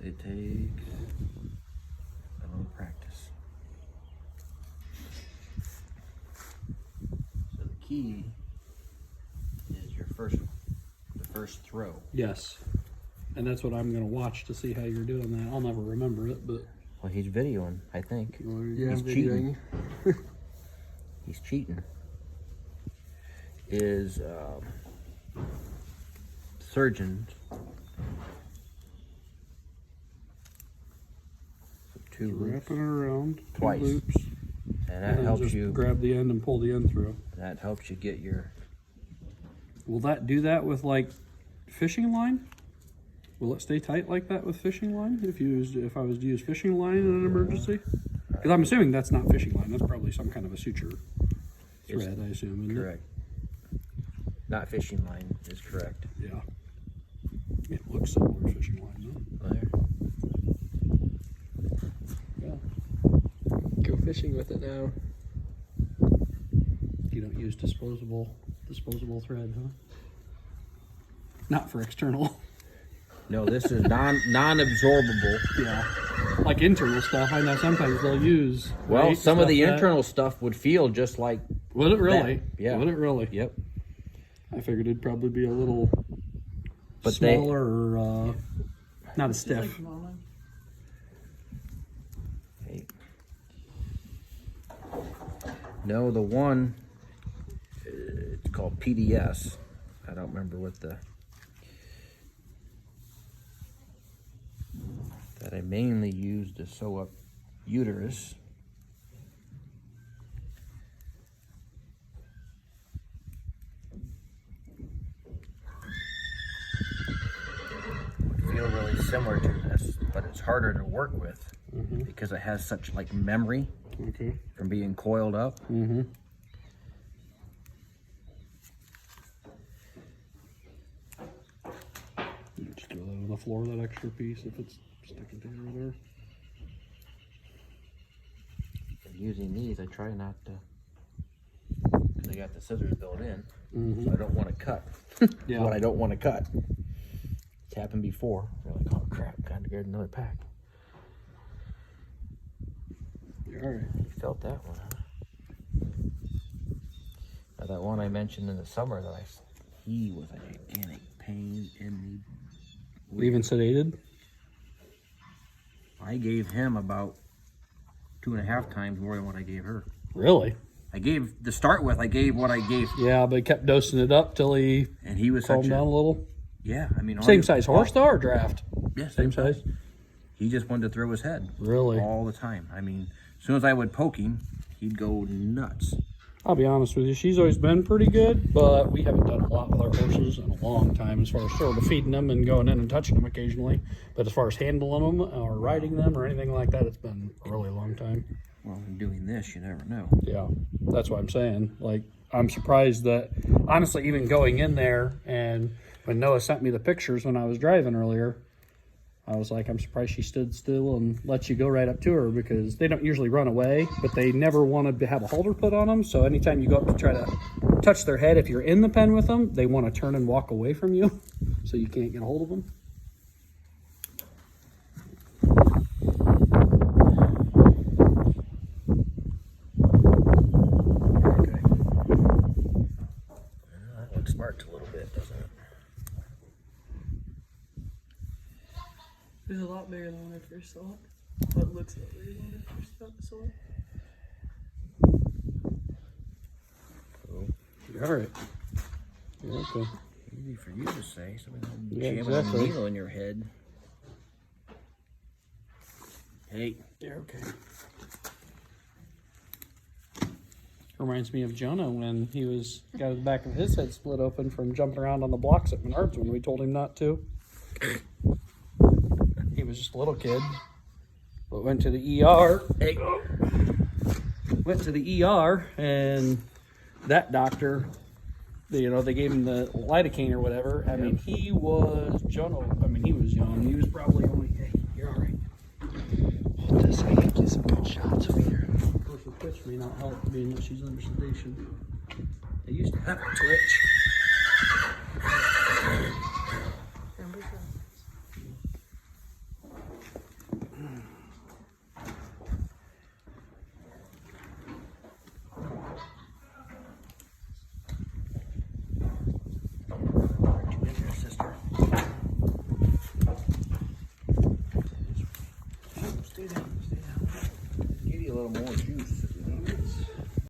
It takes a little practice. So the key is your the first throw. Yes. And that's what I'm going to watch to see how you're doing that. I'll never remember it, but... Well, he's videoing, I think. Yeah, He's cheating. He's cheating. Is surgeons. Two loops. Wrapping it around. Two Twice. loops. And that And helps just you. grab the end and pull the end through. That helps you get your. Will that do that with like fishing line? Will it stay tight like that with fishing line if I was to use fishing line in an emergency? Because I'm assuming that's not fishing line. That's probably some kind of a suture thread, I assume. Isn't Correct. Not fishing line is correct. It? Yeah. It looks similar to fishing line, There. though. Yeah. Go fishing with it now. You don't use disposable thread, huh? Not for external. No, this is non-absorbable. Yeah. Like internal stuff. I know sometimes they'll use. Well, right, some of the stuff that- internal stuff would feel just like. Would it really? that. Yeah. Would it really? Yep. I figured it'd probably be a little But they- smaller or not as stiff. Hey. No, the one it's called PDS. I don't remember what that I mainly use to sew up uterus. Would feel really similar to this, but it's harder to work with because it has such like memory Okay. from being coiled up. Mm-hmm. Just throw that on the floor, that extra piece, if it's sticking together there. And using these, I try not to, because I got the scissors built in, Mm-hmm. so I don't want to cut Yeah. what I don't want to cut. It's happened before. You're like, oh crap, got to get another pack. All right. You felt that one, huh? Now that one I mentioned in the summer he was a gigantic pain in the. Even sedated? I gave him about 2.5 times more than what I gave her. Really? I gave what I gave, Yeah, but he kept dosing it up till he and he was calmed such down a a little. yeah. I mean, Same size horse though, or draft? Yeah, Same size. He just wanted to throw his head. Really? All the time. I mean, as soon as I would poke him, he'd go nuts. I'll be honest with you, she's always been pretty good, but we haven't done a lot with our horses in a long time as far as sort of feeding them and going in and touching them occasionally. But as far as handling them or riding them or anything like that, it's been a really long time. Well, in doing this, you never know. Yeah, that's what I'm saying. Like, I'm surprised that, honestly, even going in there and when Noah sent me the pictures when I was driving earlier, I was like, I'm surprised she stood still and let you go right up to her, because they don't usually run away, but they never want to have a halter put on them. So anytime you go up to try to touch their head, if you're in the pen with them, they want to turn and walk away from you, so you can't get a hold of them. Okay. That looks smart a little bit, doesn't it? It was a lot bigger than when I first saw it. Well, it looks a lot bigger than when I first saw it. Cool. All right. Yeah, okay. Easy for you to say. Somebody Yeah, jamming exactly. a needle in your head. Hey. Yeah, okay. Reminds me of Jonah when he got the back of his head split open from jumping around on the blocks at Menards when we told him not to. He was just a little kid, but went to the ER. Hey. Went to the ER, and that doctor, they gave him the lidocaine or whatever. I mean, he was he was young. He was probably only, hey, you're all right. Hold this, I can get some good shots over here. Her twitch may not help, being that she's under sedation. They used to have a twitch. Stay down. Give you a little more juice.